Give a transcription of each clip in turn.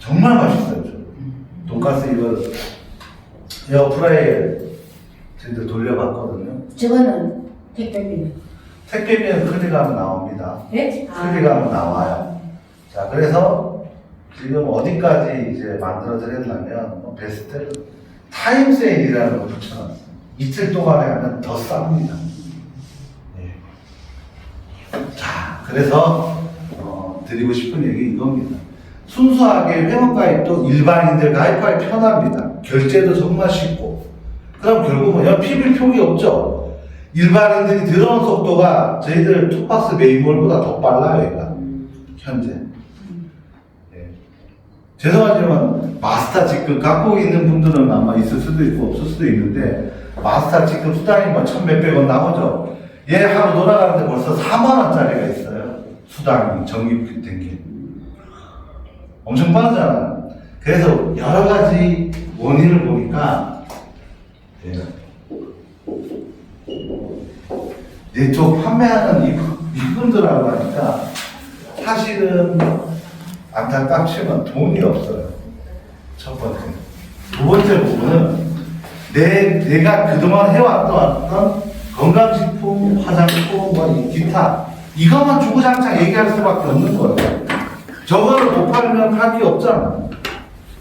정말 맛있어요. 돈가스 이거 에어프라이에 저희들 돌려봤거든요. 저거는 택배비는? 택배비는 클릭하면 나옵니다. 네? 클릭하면 나와요. 자, 그래서 지금 어디까지 이제 만들어 드렸냐면 베스트를 타임세일이라는 걸 붙여놨어요. 이틀 동안에 하면 더 쌉니다. 네. 자, 그래서 드리고 싶은 얘기 이겁니다. 순수하게 회원가입도 일반인들 가입하기 편합니다. 결제도 정말 쉽고. 그럼 결국은 연필 표기 없죠? 일반인들이 들어오는 속도가 저희들 투박스 메인몰보다 더 빨라요, 얘가. 현재. 예. 죄송하지만 마스터 직급 갖고 있는 분들은 아마 있을 수도 있고 없을 수도 있는데 마스터 직급 수당이 뭐 1,000몇백 원 나오죠? 얘 하루 돌아가는데 벌써 4만원짜리가 있어요. 수당이 적립된 게. 엄청 빠르잖아요. 그래서 여러 가지 원인을 보니까 내쪽 판매하는 이분들하고 하니까 사실은 안타깝지만 돈이 없어요. 첫 번째. 두 번째 부분은 내가 그동안 해왔던 어떤 건강식품, 화장품, 뭐 기타 이것만 주구장창 얘기할 수밖에 없는 거예요. 저거를 못 팔면 할 게 없잖아.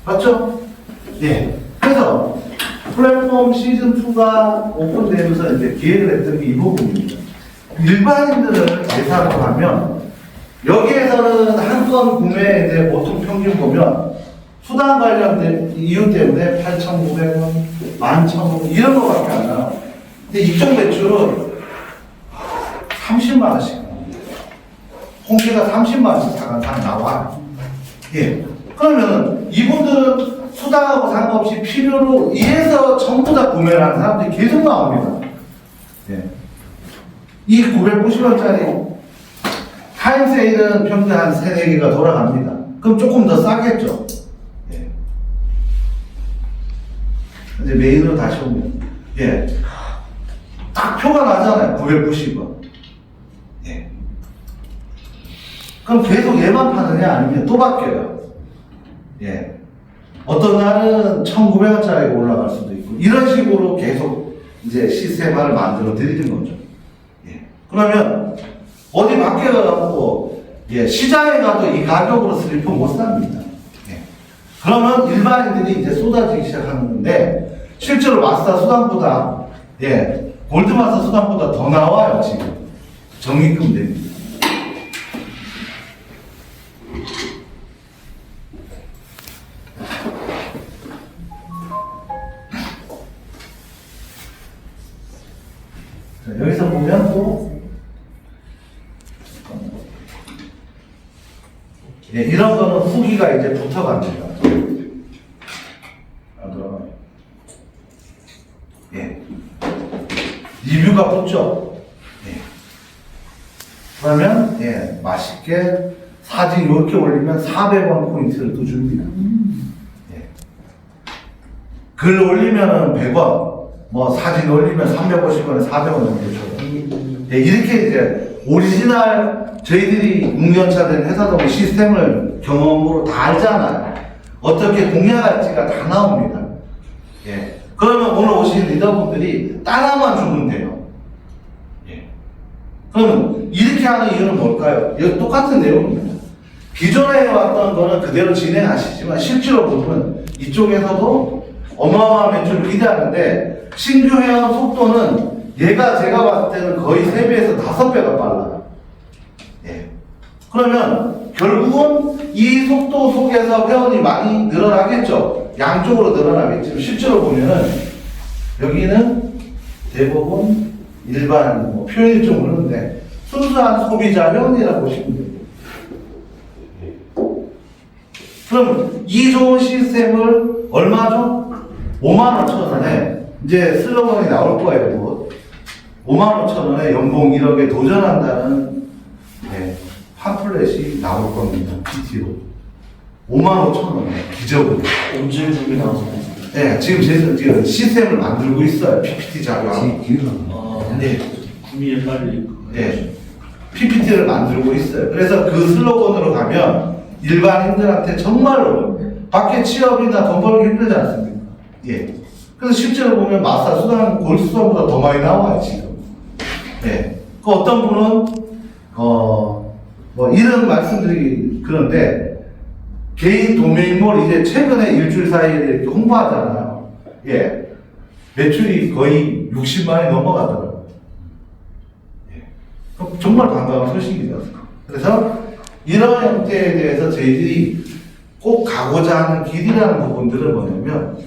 맞죠? 예. 그래서 플랫폼 시즌2가 오픈되면서 이제 기획을 했던 게 이 부분입니다. 일반인들을 대상으로 하면 여기에서는 한 건 구매에 대해 보통 평균 보면 수당 관련된 이유 때문에 8,900원, 11,000원 이런 거밖에 안 나와. 근데 이쪽 매출은 30만 원씩. 홍게가 30만 원씩 다 나와요. 예. 그러면 이분들은 수당하고 상관없이 필요로 이해서 전부 다 구매를 하는 사람들이 계속 나옵니다. 예. 이 990원짜리 타임세일은 평균 한 3, 4개가 돌아갑니다. 그럼 조금 더 싸겠죠? 예. 이제 메인으로 다시 오면, 예. 딱 표가 나잖아요. 990원. 예. 그럼 계속 얘만 파느냐 아니면 또 바뀌어요. 예. 어떤 날은 1,900원짜리가 올라갈 수도 있고, 이런 식으로 계속 이제 시스템화를 만들어 드리는 거죠. 예. 그러면 어디 바뀌어갖고, 예, 시장에 가도 이 가격으로 슬리퍼 못 삽니다. 예. 그러면 일반인들이 이제 쏟아지기 시작하는데, 실제로 마스터 수당보다, 예, 골드마스터 수당보다 더 나와요, 지금. 적립금 됩니다. 자, 여기서 보면 또, 예, 이런 거는 후기가 이제 붙어갑니다. 예. 리뷰가 붙죠? 예. 그러면, 예, 맛있게 사진 이렇게 올리면 400원 포인트를 또 줍니다. 예. 글 올리면은 100원, 뭐 사진 올리면 350원에 400원 정도 줘요. 예, 이렇게 이제 오리지널 저희들이 6년차 된 회사도 시스템을 경험으로 다 알잖아요. 어떻게 공략할지가 다 나옵니다. 예. 그러면 오늘 오신 리더분들이 따라만 주면 돼요. 예. 그러면 이렇게 하는 이유는 뭘까요? 이거 똑같은 내용입니다. 기존에 해왔던 거는 그대로 진행하시지만 실제로 보면 이쪽에서도 어마어마한 매출을 기대하는데 신규 회원 속도는 얘가 제가 봤을 때는 거의 3배에서 5배가 빨라요. 예. 그러면 결국은 이 속도 속에서 회원이 많이 늘어나겠죠. 양쪽으로 늘어나겠지만 실제로 보면은 여기는 대부분 일반 뭐 표현이 좀 그런데 순수한 소비자 회원이라고 보시면 됩니다. 그럼 이 좋은 시스템을 얼마죠? 55,000원에 이제 슬로건이 나올 거예요. 뭐 55,000원에 연봉 1억에 도전한다는, 네, 팜플렛이 나올 겁니다. PT로 55,000원에 기적으로. 언제 준비 나왔어요? 네, 지금 지금 시스템을 만들고 있어요. PPT 자료. 네. 구미에 빨리. 네. PPT를 만들고 있어요. 그래서 그 슬로건으로 가면 일반인들한테 정말로 밖에 취업이나 돈 벌기 힘들지 않습니까? 예. 그래서 실제로 보면 마사 수당, 골수당보다 더 많이 나와요, 지금. 예. 그 어떤 분은, 뭐, 이런 말씀들이 그런데, 개인 도메인몰 이제 최근에 일주일 사이에 이렇게 홍보하잖아요. 예. 매출이 거의 60만이 넘어가더라고요. 예. 그럼 정말 반가운 소식이죠. 그래서 이런 형태에 대해서 저희들이 꼭 가고자 하는 길이라는 부분들은 뭐냐면,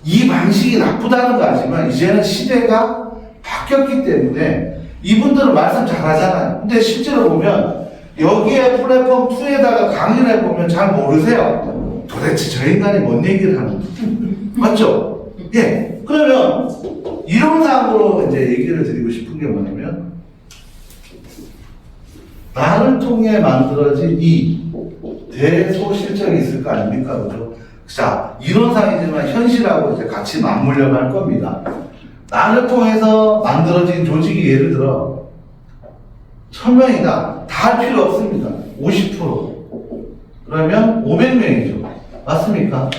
이 방식이 나쁘다는 거 아지만 이제는 시대가 바뀌었기 때문에 이분들은 말씀 잘 하잖아요. 근데 실제로 보면 여기에 플랫폼 2에다가 강의를 해보면 잘 모르세요. 도대체 저 인간이 뭔 얘기를 하는지. 맞죠? 예. 그러면 이론상으로 이제 얘기를 드리고 싶은 게 뭐냐면 나를 통해 만들어진 이 대소실적이 있을 거 아닙니까? 그죠? 자, 이론상이지만 현실하고 이제 같이 맞물려 갈 겁니다. 나를 통해서 만들어진 조직이 예를 들어 1000명이다. 다 할 필요 없습니다. 50%. 그러면 500명이죠. 맞습니까?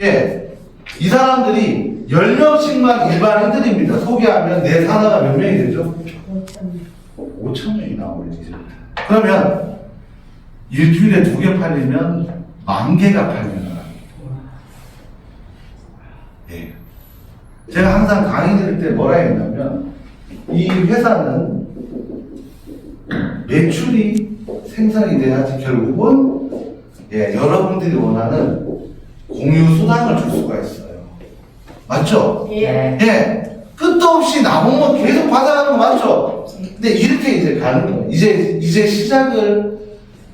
예. 이 사람들이 10명씩만 일반인들입니다. 소개하면 내 산하가 몇 명이 되죠? 5,000명이 나오겠죠. 그러면 일주일에 2개 팔리면 10,000개가 팔리는 거예요. 예. 제가 항상 강의 드릴 때 뭐라 했냐면, 이 회사는 매출이 생산이 돼야지 결국은, 예, 여러분들이 원하는 공유 수당을 줄 수가 있어요. 맞죠? 예. 예. 끝도 없이 남은 거 계속 받아가는 거 맞죠? 근데 이렇게 이제 가는 거예요. 이제 시작을,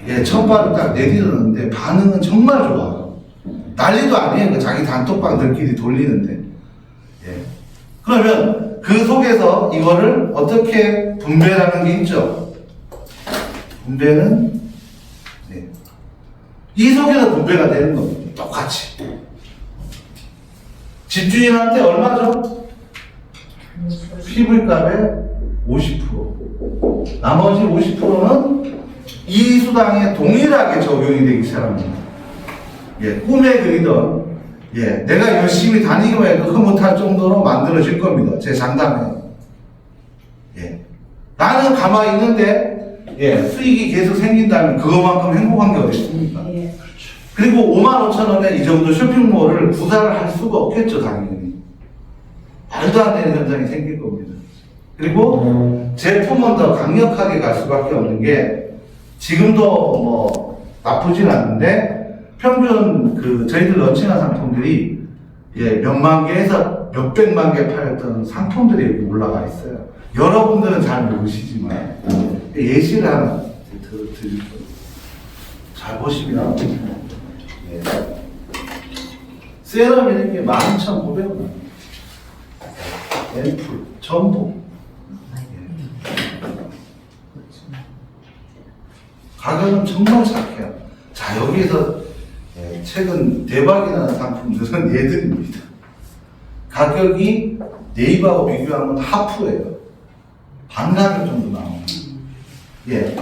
예, 첫 발을 딱 내딛었는데 반응은 정말 좋아요. 난리도 아니에요. 자기 단톡방들끼리 돌리는데. 예. 그러면 그 속에서 이거를 어떻게 분배라는 게 있죠? 분배는, 네. 이 속에서 분배가 되는 겁니다. 똑같이. 집주인한테 얼마죠? PV값의 50%. 나머지 50%는 이 수당에 동일하게 적용이 되기 시작합니다. 예, 꿈에 그리던, 예, 내가 열심히 다니기만 해도 흐뭇할 정도로 만들어질 겁니다. 제 장담에. 예. 나는 가만히 있는데, 예, 수익이 계속 생긴다면 그거만큼 행복한 게 어디 있습니까? 예. 그리고 55,000원에 이 정도 쇼핑몰을 구사를 할 수가 없겠죠, 당연히. 말도 안 되는 현상이 생길 겁니다. 그리고 제품은 더 강력하게 갈 수밖에 없는 게, 지금도 뭐 나쁘진 않은데 평균 그 저희들 런칭한 상품들이, 예, 몇만 개에서 몇백만 개 팔렸던 상품들이 여기 올라가 있어요. 여러분들은 잘 모르시지만 예시를 하나 드릴 거예요. 잘 보시면, 예, 세럼 이런 게 12,900원, 앰플 전부, 가격은 정말 착해요. 자, 여기서, 예, 최근 대박이 나는 상품들은 얘들입니다. 가격이 네이버하고 비교하면 하프예요. 반 가격 정도 나옵니다. 예.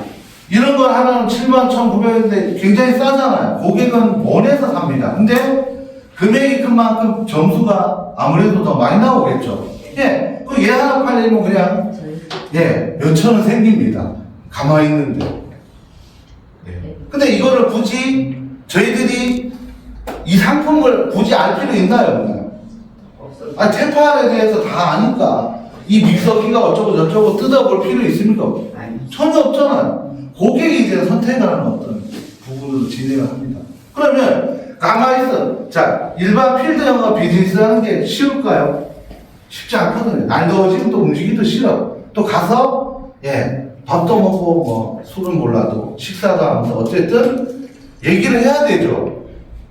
이런 걸 하나는 71,900원인데 굉장히 싸잖아요. 고객은 원해서 삽니다. 근데 금액이 큰 만큼 점수가 아무래도 더 많이 나오겠죠. 예. 그 얘 하나 팔리면 그냥, 예, 몇천 원 생깁니다. 가만히 있는데. 근데 이거를 굳이 저희들이 이 상품을 굳이 알 필요 있나요? 아니, 테파에 대해서 다 아니까 이 믹서기가 어쩌고 저쩌고 뜯어볼 필요 있습니까? 전혀 없잖아요. 고객이 이제 선택을 하는 어떤 부분으로 진행을 합니다. 그러면 가만히 있어. 자, 일반 필드 영업 비즈니스 하는 게 쉬울까요? 쉽지 않거든요. 날 더워지면 또 움직이기도 싫어. 또 가서, 예, 밥도 먹고 뭐 술은 몰라도 식사도 하면서 어쨌든 얘기를 해야 되죠.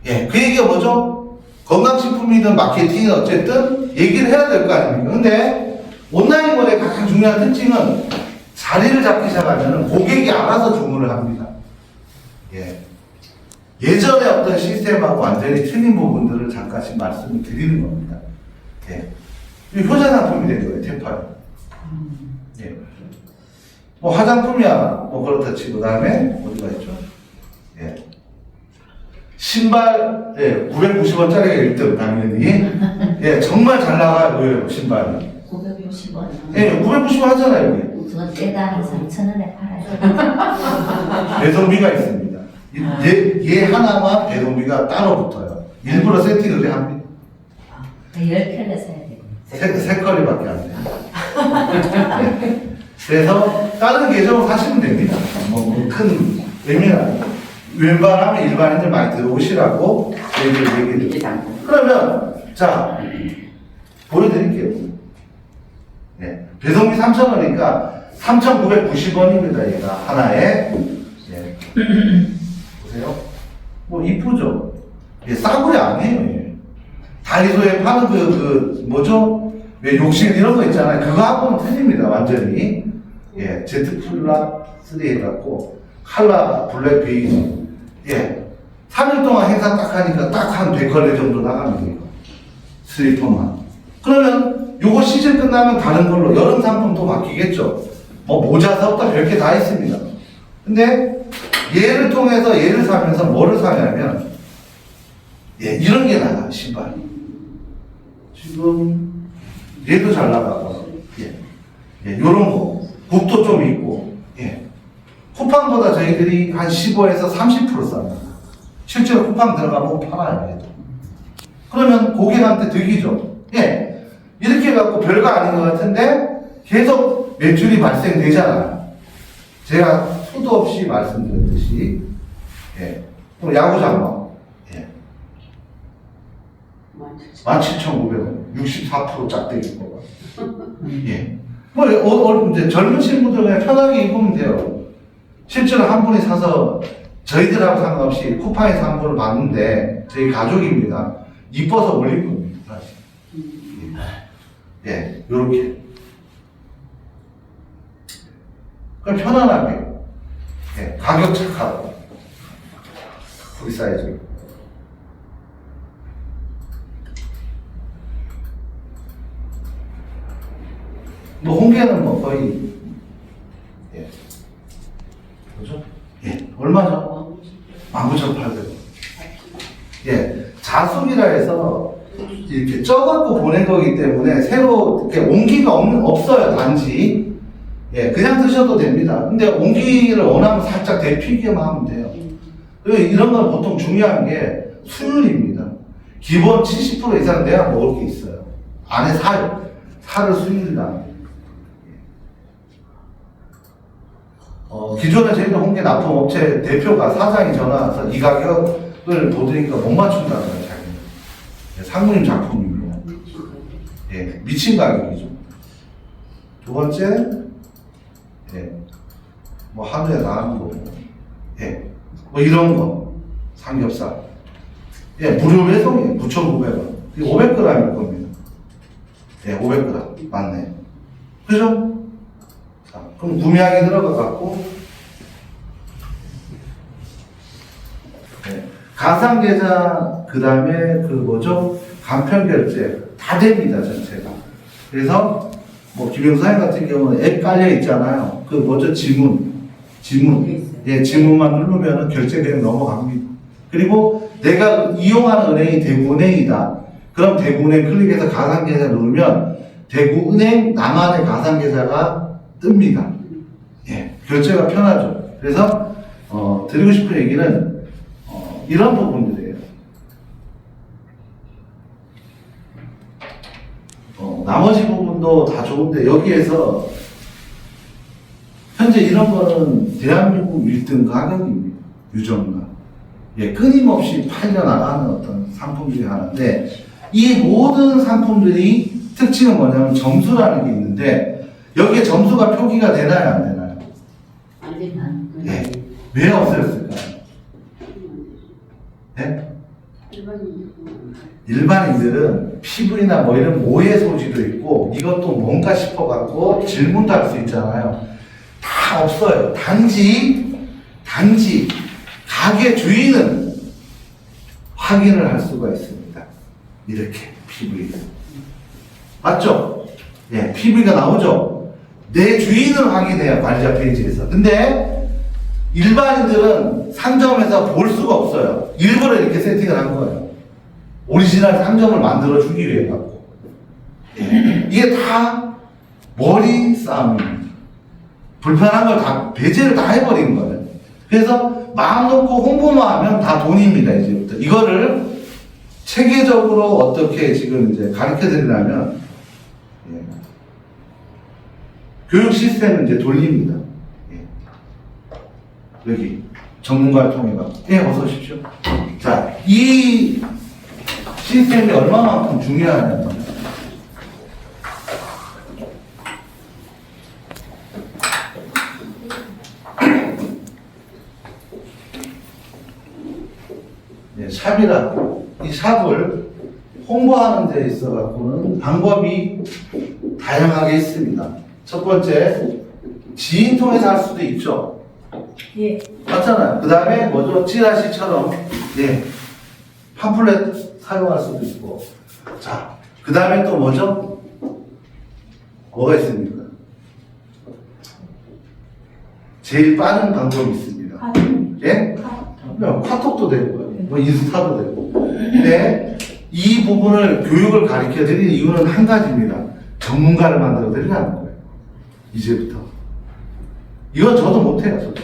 예, 그 얘기가 뭐죠? 건강식품이든 마케팅이든 어쨌든 얘기를 해야 될 거 아닙니까? 근데 온라인 거래의 가장 중요한 특징은 자리를 잡기 시작하면 고객이 알아서 주문을 합니다. 예. 예전에 어떤 시스템하고 완전히 틀린 부분들을 잠깐씩 말씀을 드리는 겁니다. 예. 이 효자 상품이 된 거예요, 테파요. 예. 뭐 화장품이야, 뭐 그렇다 치고, 그 다음에 어디가 있죠? 예. 신발, 예, 990원짜리가 1등, 당연히. 예, 정말 잘 나가요, 신발이. 960원. 예, 990원 하잖아요, 여기. 그건 떼다 한 3,000원에 팔아요. 배송비가 있습니다. 얘 하나만 배송비가 따로 붙어요. 일부러 세팅을 합니다. 10켤레 사야 돼. 세 컬리밖에 안 돼요. 네. 그래서 다른 계정을 사시면 됩니다. 뭐 큰 의미는 아니고. 웬만하면 일반인들 많이 들어오시라고 얘기를 그러면 자 보여드릴게요. 네. 배송비 3,000원이니까 3,990원입니다. 얘가 하나에. 네. 보세요. 뭐 이쁘죠? 예, 싸구려 아니에요. 얘. 다이소에 파는 뭐죠? 왜 욕실 이런 거 있잖아요. 그거하고는 틀립니다. 완전히. 예, Z 플라 3 해갖고 칼라 블랙 베이지. 예. 3일 동안 행사 딱 하니까 딱 한 100컬레 정도 나갑니다. 이거. 슬리퍼만. 그러면 요거 시즌 끝나면 다른 걸로 여름 상품도 바뀌겠죠. 뭐 모자서부터 별게 다 있습니다. 근데 얘를 통해서 얘를 사면서 뭐를 사냐면 예, 이런 게 나가요. 신발. 지금 얘도 잘 나가고 예, 요런 거 굽도 좀 있고 예. 쿠팡보다 저희들이 한 15에서 30% 쌉니다. 실제로 쿠팡 들어가면 팔아요. 얘도. 그러면 고객한테 득이죠. 예. 이렇게 갖고 별거 아닌 것 같은데 계속 매출이 발생되잖아요. 제가 수도 없이 말씀드렸듯이 예. 또 야구 장마 예. 17,900원 64% 짝대기 거가 예. 뭐 이제 젊으신 분들 그냥 편하게 입으면 돼요. 실제로 한 분이 사서 저희들하고 상관없이 쿠팡에서 한 분을 봤는데 저희 가족입니다. 이뻐서 올린 겁니다. 예, 요렇게. 그럼 편안하게. 예, 가격 착하고. 우리 사이즈. 뭐, 홍게는 뭐 거의, 예. 그죠? 예, 얼마죠? 19,800원. 예, 자숙이라 해서 이렇게 쪄갖고 보낸 거기 때문에 새로 이렇게 온기가 없어요, 단지. 예, 그냥 드셔도 됩니다. 근데 온기를 원하면 살짝 데피기만 하면 돼요. 그리고 이런 건 보통 중요한 게 수율입니다. 기본 70% 이상 내야 먹을 게 있어요. 안에 살을 수율이다. 기존에 저희도 홍게 납품업체 대표가 사장이 전화 와서 이 가격을 보드니까 못 맞춘다고요, 자기는. 예, 상무님 작품입니다. 예, 미친 가격이죠. 두 번째, 예, 뭐 하루에 나가는 거, 예, 뭐 이런 거, 삼겹살. 예, 무료 배송이에요. 9,900원. 500g일 겁니다. 예, 500g. 맞네. 그죠? 자, 그럼 구매하기 들어가갖고, 네. 가상계좌, 그 다음에 그 뭐죠? 간편결제 다 됩니다, 전체가. 그래서, 뭐, 김영사님 같은 경우는 앱 깔려있잖아요. 그 뭐죠? 지문. 예, 지문만 누르면 결제 그냥 넘어갑니다. 그리고 내가 이용하는 은행이 대구은행이다. 그럼 대구은행 클릭해서 가상계좌 누르면 대구은행 나만의 가상계좌가 뜹니다. 예, 결제가 편하죠. 그래서 드리고 싶은 얘기는 이런 부분들이에요. 나머지 부분도 다 좋은데 여기에서 현재 이런 거는 대한민국 1등 가격입니다. 유정가. 예, 끊임없이 팔려나가는 어떤 상품 중에 하나인데 이 모든 상품들이 특징은 뭐냐면 점수라는 게 있는데 여기에 점수가 표기가 되나요, 안 되나요? 안 되면. 예. 왜 없애렸을까요? 예? 일반인들은 피부나 뭐 이런 모해 소지도 있고 이것도 뭔가 싶어갖고 질문도 할 수 있잖아요. 다 없어요. 단지 가게 주인은 확인을 할 수가 있습니다. 이렇게 PV. 맞죠? 예, PV가 나오죠? 내 주인을 확인해요, 관리자 페이지에서. 근데 일반인들은 상점에서 볼 수가 없어요. 일부러 이렇게 세팅을 한 거예요. 오리지널 상점을 만들어 주기 위해 갖고. 예. 이게 다 머리 싸움입니다. 불편한 걸 다 배제를 다 해버린 거예요. 그래서 마음 놓고 홍보만 하면 다 돈입니다. 이제부터 이거를 체계적으로 어떻게 지금 이제 가르쳐 드리려면 예. 교육 시스템을 이제 돌립니다. 예. 여기 전문가를 통해 갖고 예, 어서 오십시오. 자, 이 시스템이 얼마만큼 중요하냐면 네, 샵이라고 이 샵을 홍보하는 데 있어 갖고는 방법이 다양하게 있습니다. 첫 번째, 지인 통해서 할 수도 있죠. 예. 맞잖아요. 그 다음에 뭐죠? 찌라시처럼 예, 팜플렛 사용할 수도 있고. 자, 그 다음에 또 뭐죠? 뭐가 있습니까? 제일 빠른 방법이 있습니다. 예? 그냥 카톡도 되고요. 뭐 인스타도 되고. 근데 이 부분을 교육을 가르쳐 드릴 이유는 한 가지입니다. 전문가를 만들어 드리라는 거예요. 이제부터. 이건 저도 못해요, 저도.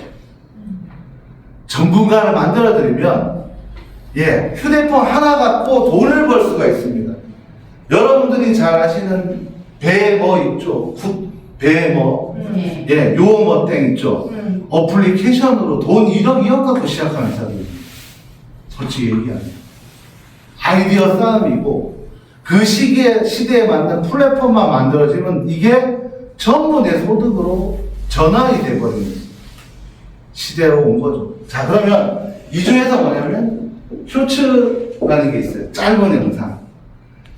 전문가를 만들어 드리면, 예, 휴대폰 하나 갖고 돈을 벌 수가 있습니다. 여러분들이 잘 아시는 배뭐 있죠? 배뭐, 예, 요머땡 있죠? 어플리케이션으로 돈 1억, 2억 갖고 시작하는 사람들. 솔직히 얘기하면. 아이디어 싸움이고, 그 시대에 맞는 플랫폼만 만들어지면 이게 전부 내 소득으로 전환이 돼버리는 시대로 온 거죠. 자, 그러면 이 중에서 뭐냐면, 쇼츠라는 게 있어요. 짧은 영상.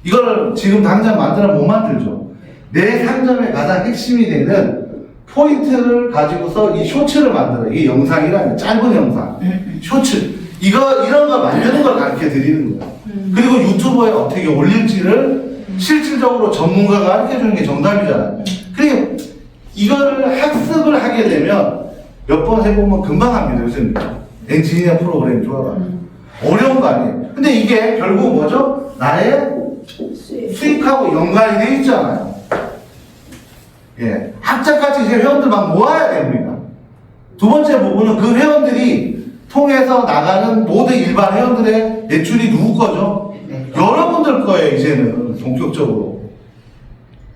이거를 지금 당장 만들면 못 만들죠. 내 상점의 가장 핵심이 되는 포인트를 가지고서 이 쇼츠를 만들어요. 이게 영상이라면 짧은 영상, 쇼츠. 이런 거 만드는 걸 가르쳐 드리는 거예요. 그리고 유튜브에 어떻게 올릴지를 실질적으로 전문가가 가르쳐 주는 게 정답이잖아요. 그리고 이거를 학습을 하게 되면 몇 번 해보면 금방 합니다. 요즘 엔지니어 프로그램 좋아가지고. 어려운 거 아니에요. 근데 이게 결국 뭐죠? 나의 수익하고 연관이 돼 있잖아요. 예. 악착같이 이제 회원들 막 모아야 됩니다. 두 번째 부분은 그 회원들이 통해서 나가는 모든 일반 회원들의 매출이 누구 거죠? 여러분들 거예요, 이제는. 본격적으로.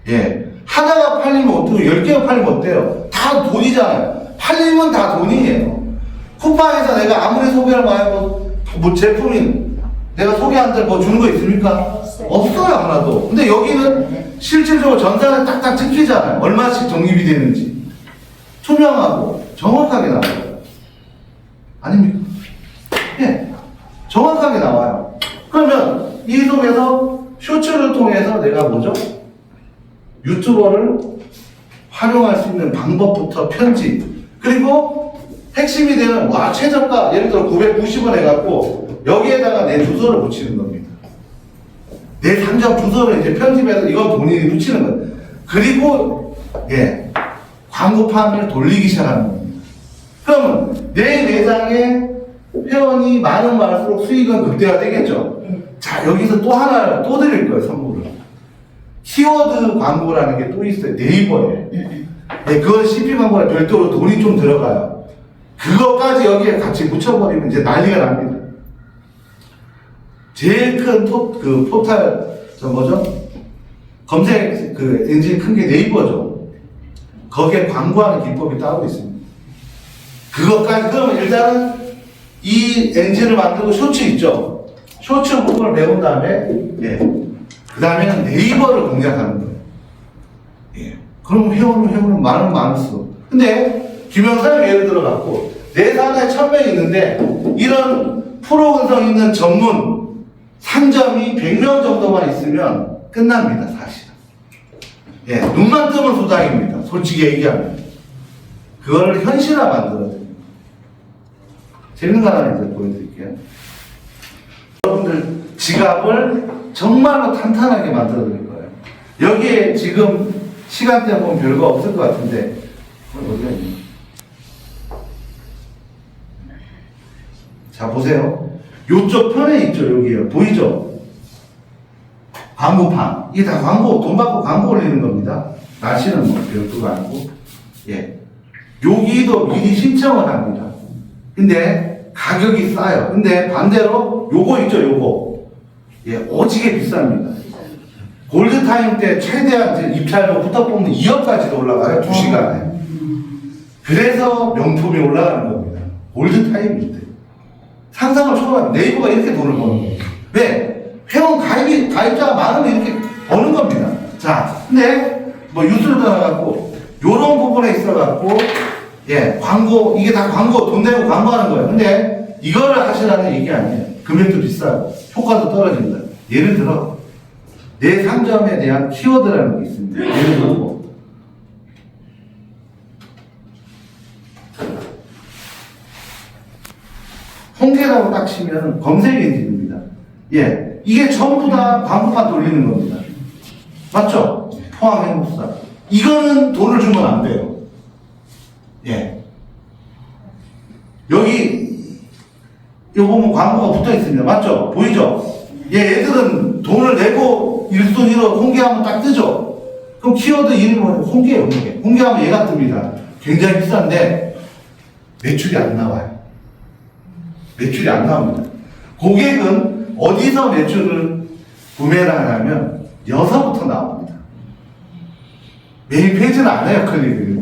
예. 하나가 팔리면 어떻고, 10개가 팔리면 어때요? 다 돈이잖아요. 팔리면 다 돈이에요. 쿠팡에서 내가 아무리 소개를 많이 하고, 뭐 제품이 내가 소개한 데 뭐 주는 거 있습니까? 없어요, 하나도. 근데 여기는 실질적으로 전산을 딱딱 찍히잖아요. 얼마씩 적립이 되는지. 투명하고 정확하게 나와요. 아닙니까? 예. 정확하게 나와요. 그러면 이 속에서 쇼츠를 통해서 내가 뭐죠? 유튜버를 활용할 수 있는 방법부터 편집. 그리고 핵심이 되는, 와, 최저가, 예를 들어 990원 해갖고 여기에다가 내 주소를 붙이는 겁니다. 내 상점 주소를 이제 편집해서 이건 본인이 붙이는 거예요. 그리고, 예, 광고판을 돌리기 시작하는 겁니다. 그러면 내 매장에 회원이 많은 많을수록 수익은 극대화되겠죠. 자, 여기서 또 하나 또 드릴 거예요, 선물을. 키워드 광고라는 게 또 있어요. 네이버에. 네, 그건 CP 광고랑 별도로 돈이 좀 들어가요. 그것까지 여기에 같이 묻혀버리면 이제 난리가 납니다. 제일 큰 포탈, 검색 엔진 큰 게 네이버죠. 거기에 광고하는 기법이 따로 있습니다. 그것까지, 그러면 일단은 이 엔진을 만들고 쇼츠 있죠. 쇼츠 부분을 배운 다음에, 예. 그 다음에는 네이버를 공략하는 거예요. 예. 그럼 회원은 많을수록. 근데, 김영사님 예를 들어갖고, 내 산에 1000명 있는데, 이런 프로근성 있는 전문 상점이 100명 정도만 있으면 끝납니다, 사실은. 예. 눈만 뜨면 소장입니다. 솔직히 얘기하면. 그거를 현실화 만들어요. 재밌는 거 하나 이제 보여드릴게요. 여러분들 지갑을 정말로 탄탄하게 만들어 드릴 거예요. 여기에 지금 시간대 보면 별거 없을 것 같은데, 어디가 있니? 자, 보세요. 요쪽 편에 있죠, 여기요. 보이죠? 광고판. 이게 다 광고, 돈 받고 광고 올리는 겁니다. 날씨는 뭐 별도가 아니고. 예. 여기도 미리 신청을 합니다. 근데 가격이 싸요. 근데 반대로 요거 있죠, 요거. 예, 오지게 비쌉니다. 골드타임 때 최대한 이제 입찰료 붙어 보면 2억까지도 올라가요, 2시간에. 그래서 명품이 올라가는 겁니다. 골드타임일 때. 상상을 초월합니다. 네이버가 이렇게 돈을 버는 거예요. 왜? 회원 가입자가 많으면 이렇게 버는 겁니다. 자, 근데 뭐 뉴스로 들어가고 요런 부분에 있어갖고 예, 광고, 이게 다 광고, 돈 내고 광고하는 거예요. 근데 이거를 하시라는 얘기 아니에요. 금액도 비싸고 효과도 떨어진다. 예를 들어 내 상점에 대한 키워드라는 게 있습니다. 예를 들어 뭐 홍게라고 딱 치면 검색 엔진입니다. 예, 이게 전부 다 광고판 돌리는 겁니다. 맞죠? 포항 행복사. 이거는 돈을 주면 안 돼요. 예. 여기 이거 보면 광고가 붙어 있습니다. 맞죠? 보이죠? 예, 얘들은 돈을 내고 1순위로 홍게하면 딱 뜨죠? 그럼 키워드 이름이 뭐예요? 홍게예요, 홍게. 홍게하면 얘가 뜹니다. 굉장히 비싼데 매출이 안 나와요. 매출이 안 나옵니다. 고객은 어디서 매출을 구매를 하냐면 여서부터 나옵니다. 메인 페이지는 안 해요, 클릭을.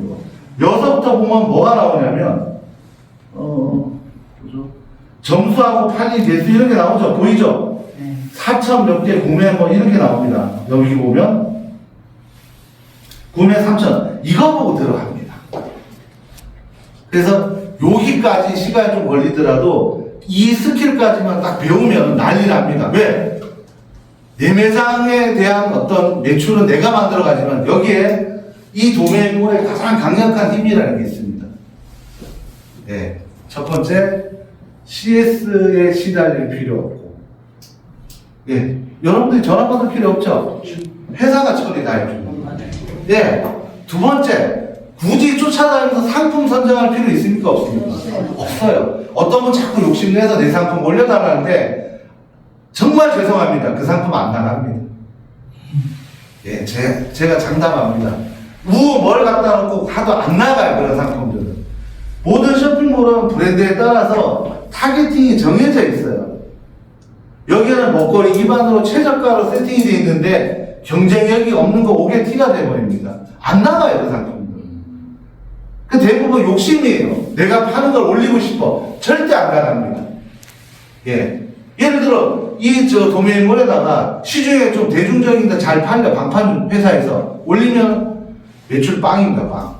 여서부터 보면 뭐가 나오냐면 점수하고 판이 대수 이런 게 나오죠. 보이죠? 4천 몇 개 구매 뭐 이런 게 나옵니다. 여기 보면 구매 3천 이거 보고 들어갑니다. 그래서 여기까지 시간이 좀 걸리더라도 이 스킬까지만 딱 배우면 난리 납니다. 왜? 내 매장에 대한 어떤 매출은 내가 만들어 가지만 여기에 이 도메인몰의 가장 강력한 힘이라는 게 있습니다. 네. 첫 번째, CS에 시달릴 필요 없고. 예. 여러분들이 전화 받을 필요 없죠? 회사가 처리 다 해줍니다. 예. 두 번째, 굳이 쫓아다니면서 상품 선정할 필요 있습니까? 없습니까? 없어요. 어떤 분 자꾸 욕심내서 내 상품 올려달라는데, 정말 죄송합니다. 그 상품 안 나갑니다. 예, 제가 장담합니다. 뭘 갖다 놓고 하도 안 나가요, 그런 상품들은. 모든 쇼핑몰은 브랜드에 따라서 타겟팅이 정해져 있어요. 여기는 먹거리 기반으로 최저가로 세팅이 되어 있는데 경쟁력이 없는 거 오게 티가 돼버립니다. 안 나가요, 그 상품들은. 그 대부분 욕심이에요. 내가 파는 걸 올리고 싶어. 절대 안 나갑니다. 예. 예를 들어, 도메인몰에다가 시중에 좀 대중적인데 잘 팔려, 방판 회사에서 올리면 매출 빵입니다, 빵.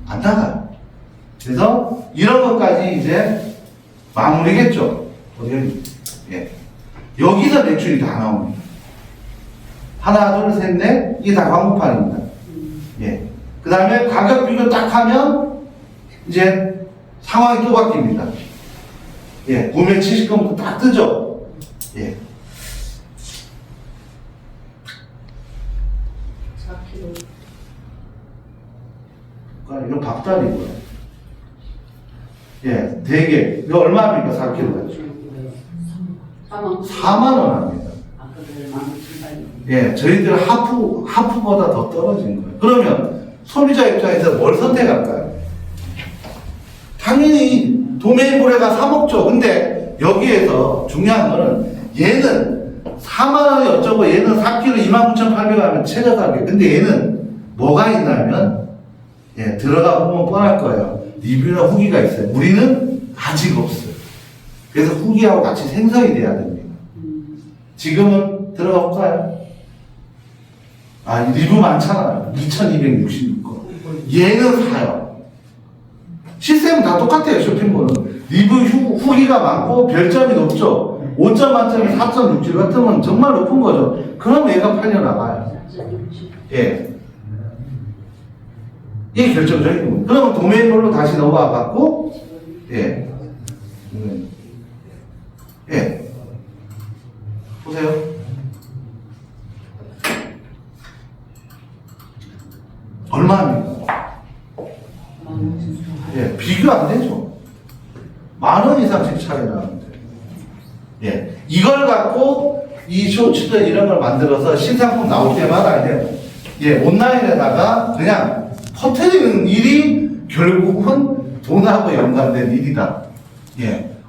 안 나가요. 그래서 이런 것까지 이제 마무리겠죠. 예. 여기서 매출이 다 나옵니다. 하나, 둘, 셋, 넷. 이게 다 광고판입니다. 예. 그 다음에 가격 비교 딱 하면 이제 상황이 또 바뀝니다. 예. 구매 70건부터 딱 뜨죠. 예. 4kg. 이거 밥다리고요. 예, 대게. 이거 얼마입니까? 4kg. 4만 원 합니다. 예, 저희들 하프보다 더 떨어진 거예요. 그러면 소비자 입장에서 뭘 선택할까요? 당연히 도메인몰에가 사 먹죠. 근데 여기에서 중요한 거는 얘는 4만 원이 어쩌고 얘는 4kg 29,800원 하면 최저 가격. 근데 얘는 뭐가 있냐면 예, 들어가 보면 뻔할 거예요. 리뷰나 후기가 있어요. 우리는 아직 없어요. 그래서 후기하고 같이 생성이 돼야 됩니다. 지금은 들어가 볼까요? 아, 리뷰 많잖아요. 2266건. 얘는 사요. 시스템은 다 똑같아요, 쇼핑몰은. 리뷰 후기가 많고 별점이 높죠. 5점 만점에 4.67 같으면 정말 높은 거죠. 그럼 얘가 팔려나가요. 예. 이게 결정적인 겁니다. 그러면 도메인몰로 다시 넘어와 갖고, 예. 예. 보세요. 얼마입니까? 예, 비교 안 되죠. 10,000원 이상씩 차이 나는데. 이걸 갖고 이 쇼츠들 이런 걸 만들어서 신상품 나올 때마다 이제 온라인에다가 그냥 퍼뜨리는 일이 결국은 돈하고 연관된 일이다.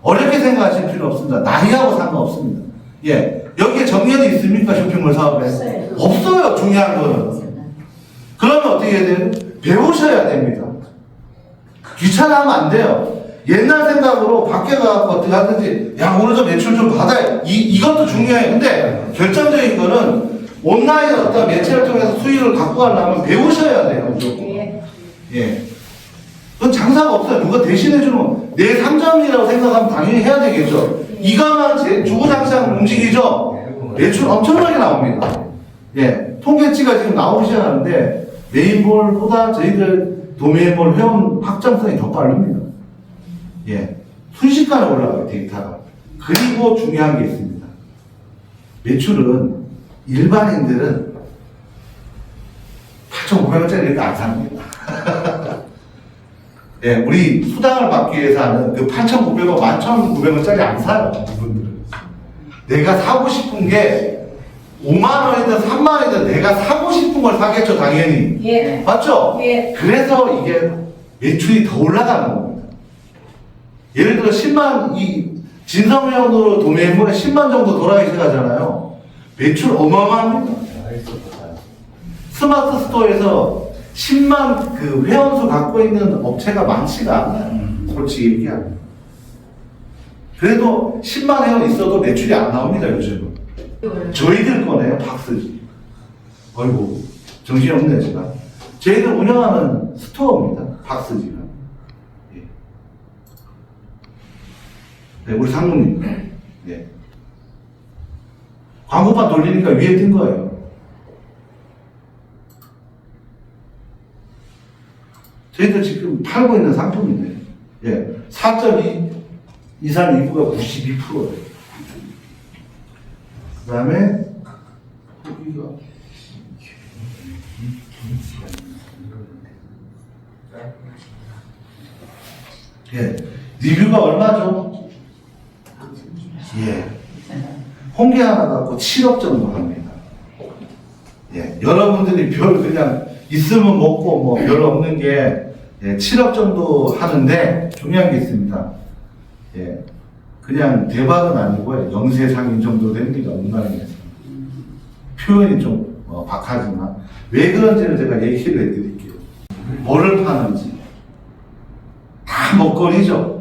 어렵게 생각하실 필요 없습니다. 나이하고 상관없습니다. 여기에 정년이 있습니까? 쇼핑몰 사업에? 없어요. 중요한 거는. 그러면 어떻게 해야 돼요? 배우셔야 됩니다. 귀찮아하면 안 돼요. 옛날 생각으로 밖에 가서 어떻게 하든지, 야, 오늘 좀 매출 좀 받아야, 이것도 중요해요. 근데 결정적인 거는 온라인 어떤 매체를 통해서 수익을 갖고 가려면 배우셔야 돼요. 무조건. 그건 장사가 없어요. 누가 대신해주는, 내 상점이라고 생각하면 당연히 해야 되겠죠. 이거만 주구장창 움직이죠? 매출 엄청나게 나옵니다. 통계치가 지금 나오기 시작하는데, 메인볼보다 저희들 도메인볼 회원 확장성이 더 빠릅니다. 순식간에 올라가요, 데이터가. 그리고 중요한 게 있습니다. 매출은 일반인들은 8,500원짜리 이렇게 안 삽니다. 우리 수당을 받기 위해서 하는 그 8,900원, 11,900원짜리 안 사요, 이분들은. 내가 사고 싶은 게 5만원이든 3만원이든 내가 사고 싶은 걸 사겠죠, 당연히. 맞죠? 그래서 이게 매출이 더 올라가는 겁니다. 예를 들어 10만, 이 진성회원으로 도메인볼에 10만 정도 돌아가기 시작하잖아요. 매출 어마어마합니다. 스마트 스토어에서 10만 그 회원수 갖고 있는 업체가 많지가 않아요. 솔직히 얘기하면. 그래도 10만 회원 있어도 매출이 안 나옵니다, 요즘은. 저희들 거네요, 박스지. 어이구, 정신없네, 제가. 저희들 운영하는 스토어입니다, 박스지가. 우리 상무님. 광고판 돌리니까 위에 뜬 거예요. 저희들 지금 팔고 있는 상품인데, 4.2 이상 이부가 92%예요. 그 다음에, 여기가, 리뷰가 얼마죠? 홍게 하나 갖고 7억 정도 합니다. 여러분들이 별 그냥 있으면 먹고 뭐 별 없는 게 7억 정도 하는데 중요한 게 있습니다. 그냥 대박은 아니고요. 영세상인 정도 됩니다. 온라인에서. 표현이 좀 박하지만 왜 그런지를 제가 얘기를 해드릴게요. 뭐를 파는지 다 먹거리죠.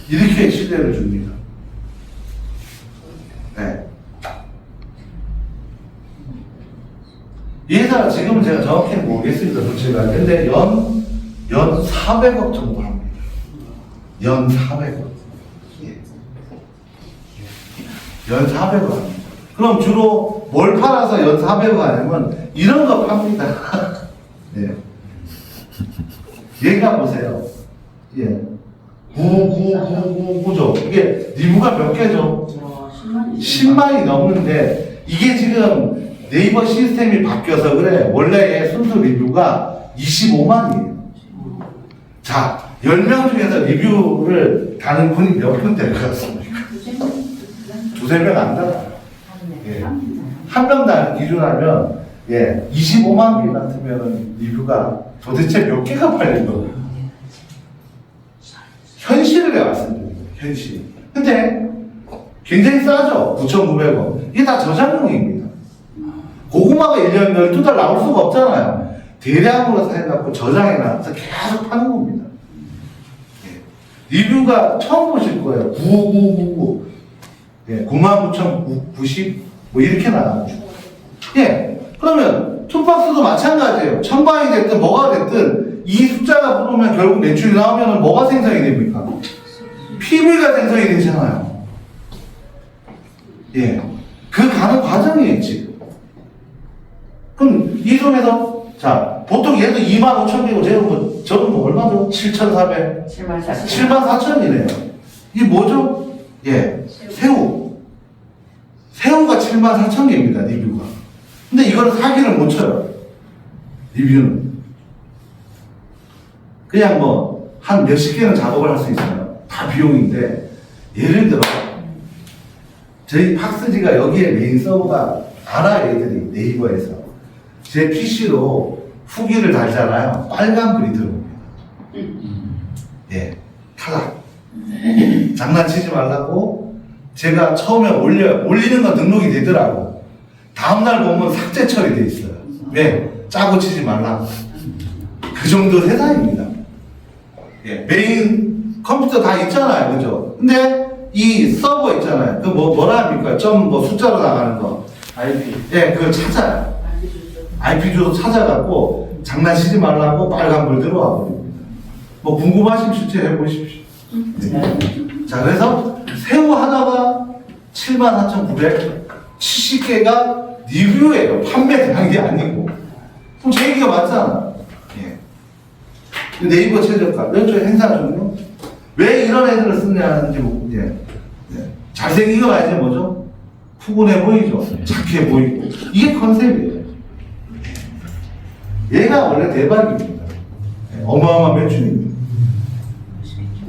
이렇게 시대를 줍니다. 이 회사가 지금 제가 정확히 모르겠습니다. 솔직히. 근데 연 400억 정도 합니다. 연 400억. 연 400억 합니다. 그럼 주로 뭘 팔아서 연 400억 하냐면 이런 거 팝니다. 얘기해 보세요. 9999죠. 이게 리뷰가 몇 개죠? 10만이 넘는데 이게 지금 네이버 시스템이 바뀌어서 그래. 원래의 순수 리뷰가 25만이에요. 자, 10명 중에서 리뷰를 다는 분이 몇 분 될 것 같습니까? 두세 명 안 달아요. 한 명당 기준하면 25만 개 같으면 리뷰가 도대체 몇 개가 팔린 거예요? 현실을 말씀드립니다. 현실. 근데 굉장히 싸죠? 9,900원. 이게 다 저장용입니다. 고구마가 1년 12달 나올 수가 없잖아요. 대량으로 사해갖고 저장해놔서 계속 파는 겁니다. 리뷰가 처음 보실 거예요. 9999. 99,990. 뭐 이렇게 나가죠. 그러면 촌박스도 마찬가지예요. 1000방이 됐든 뭐가 됐든 이 숫자가 붙으면 결국 매출이 나오면 뭐가 생성이 됩니까? PB가 생성이 되잖아요. 그 가는 과정이에요, 지금. 그럼 이 중에서, 자, 보통 얘도 25,000개고, 저는 뭐 얼마죠? 7,400. 74,000이네요. 이게 뭐죠? 새우. 새우가 74,000개입니다, 리뷰가. 근데 이거는 사기를 못 쳐요. 리뷰는. 그냥 뭐, 한 몇십 개는 작업을 할 수 있어요. 다 다 비용인데, 예를 들어 저희 팍스지가 여기에 메인 서버가 알아. 애들이 네이버에서 제 PC로 후기를 달잖아요. 빨간불이 들어옵니다. 예, 탈락. 장난치지 말라고 제가 처음에 올리는 건 등록이 되더라고. 다음날 보면 삭제 처리돼 있어요. 왜? 짜고 치지 말라고. 그 정도 세상입니다. 예, 메인 컴퓨터 다 있잖아요. 그죠? 근데 이 서버 있잖아요. 그 뭐라 합니까? 점 숫자로 나가는 거. IP. 예, 그걸 찾아요. IP 주소 찾아갖고 장난치지 말라고 빨간불 들어와 버립니다. 뭐 궁금하시면 실제 해보십시오. 네. 자, 그래서 새우 하나가 74,970개가 리뷰예요. 판매되는 게 아니고. 그럼 제 얘기가 맞잖아. 예. 네이버 최저가, 왼쪽 행사 종류. 왜 이런 애들을 쓰냐는지, 예. 예. 잘생긴 건 아니죠, 뭐죠? 푸근해 보이죠? 착해 보이고. 이게 컨셉이에요. 얘가 원래 대박입니다. 예. 어마어마한 매출입니다.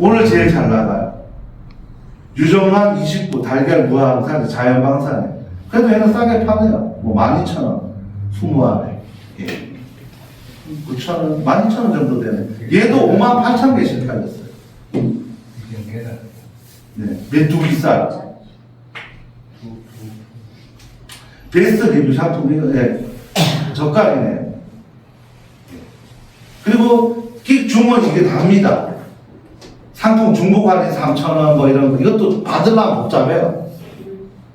오늘 제일 잘 나가요. 유정란 29, 달걀 무항산, 자연방사네. 그래도 얘는 싸게 파네요. 뭐 12,000원, 20알에. 예. 9,000원, 12,000원 정도 되네. 얘도 58,000개씩 팔렸어요. 네. 메뚜기 쌀. 베스트 리뷰 상품이, 예. 저가이네요. 그리고 끽 주문 이게 답니다. 상품 중복 할인 3,000원 뭐 이런 거 이것도 받으려면 복잡해요.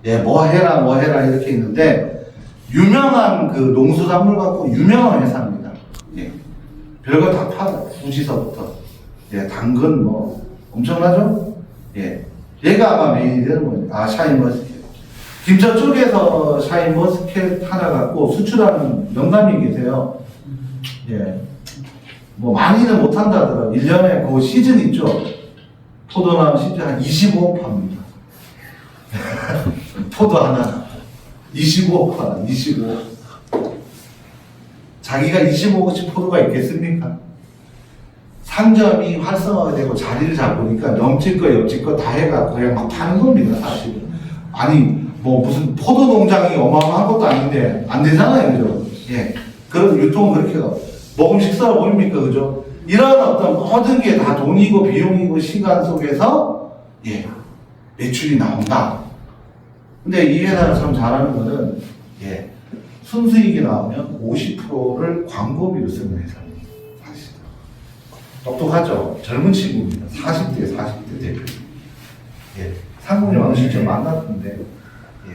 예, 뭐 해라 이렇게 있는데 유명한 그 농수산물 갖고 유명한 회사입니다. 예, 별거 다 팔아요. 후지서부터 예, 당근 뭐 엄청나죠? 예, 얘가 아마 메인이 되는 거예요. 아, 샤인머스켓. 김천 쪽에서 샤인머스켓 하나 갖고 수출하는 영감이 계세요. 예. 뭐 많이는 못한다 하더라고요. 1년에 그 시즌 있죠. 포도 나온 시즌 한 25억 팝니다. 포도 하나 25억 팔아. 25억. 자기가 25억씩 포도가 있겠습니까? 상점이 활성화가 되고 자리를 잡으니까 넘칠 거 옆질 거 다 해갖고 그냥 막 파는 겁니다. 사실은. 아니 뭐 무슨 포도 농장이 어마어마한 것도 아닌데 안 되잖아요. 그죠? 예. 그런 유통은 그렇게 먹음직스러워 보입니까? 그죠? 이런 어떤 모든 게 다 돈이고 비용이고 시간 속에서 예, 매출이 나온다. 근데 이 회사가 참 잘하는 거는 예, 순수익이 나오면 50%를 광고비로 쓰는 회사입니다. 사실 똑똑하죠? 젊은 친구입니다. 40대 대표. 예, 상무님 어느 시점 만났는데 예,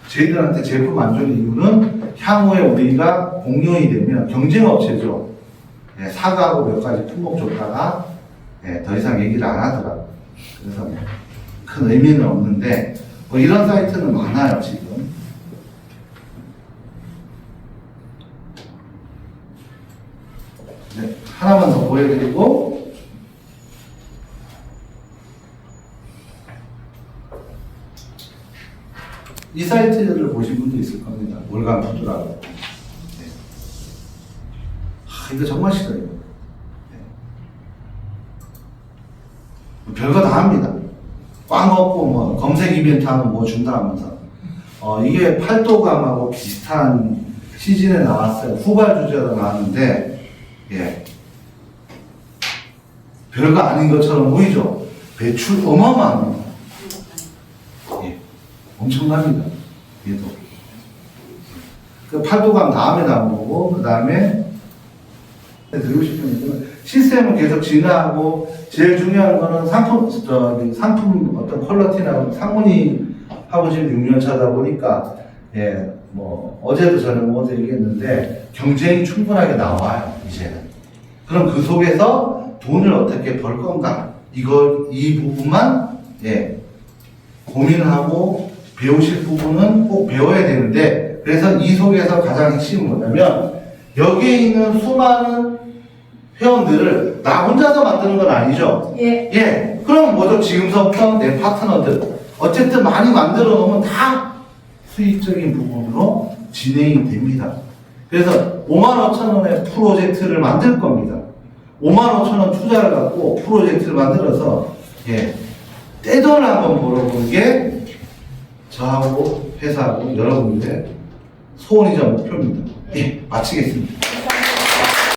저희들한테 제품 안 주는 이유는 향후에 우리가 공룡이 되면 경쟁업체죠. 예, 사과하고 몇 가지 품목 줬다가 예, 더 이상 얘기를 안 하더라고요. 그래서 큰 의미는 없는데 뭐 이런 사이트는 많아요 지금. 네, 하나만 더 보여드리고 이 사이트를 보신 분도 있을 겁니다. 월간 푸드라고. 네. 이거 정말 싫어요. 네. 별거 다 합니다. 꽝 먹고 뭐 검색 이벤트 하면 뭐 준다 하면서 이게 팔도감하고 비슷한 시즌에 나왔어요. 후발 주제로 나왔는데 예. 별거 아닌 것처럼 보이죠? 매출 어마어마합니다. 예. 엄청납니다. 얘도. 그 팔도감 다음에 나온 거고, 그 다음에 드리고 싶은 얘기는 시스템은 계속 진화하고, 제일 중요한 거는 상품 어떤 퀄리티나 상문이 하고 지금 6년 차다 보니까, 예, 뭐, 어제도 저는 뭐도 얘기했는데, 경쟁이 충분하게 나와요, 이제는. 그럼 그 속에서 돈을 어떻게 벌 건가? 이 부분만, 예, 고민하고, 배우실 부분은 꼭 배워야 되는데, 그래서 이 속에서 가장 핵심은 뭐냐면 여기에 있는 수많은 회원들을 나 혼자서 만드는 건 아니죠. 예. 예. 그럼 뭐죠? 지금서부터 내 파트너들 어쨌든 많이 만들어 놓으면 다 수익적인 부분으로 진행이 됩니다. 그래서 55,000원의 프로젝트를 만들 겁니다. 55,000원 투자를 갖고 프로젝트를 만들어서 예, 떼돈을 한번 벌어보는 게 저하고 회사하고 여러분들의 소원이자 목표입니다. 예, 마치겠습니다.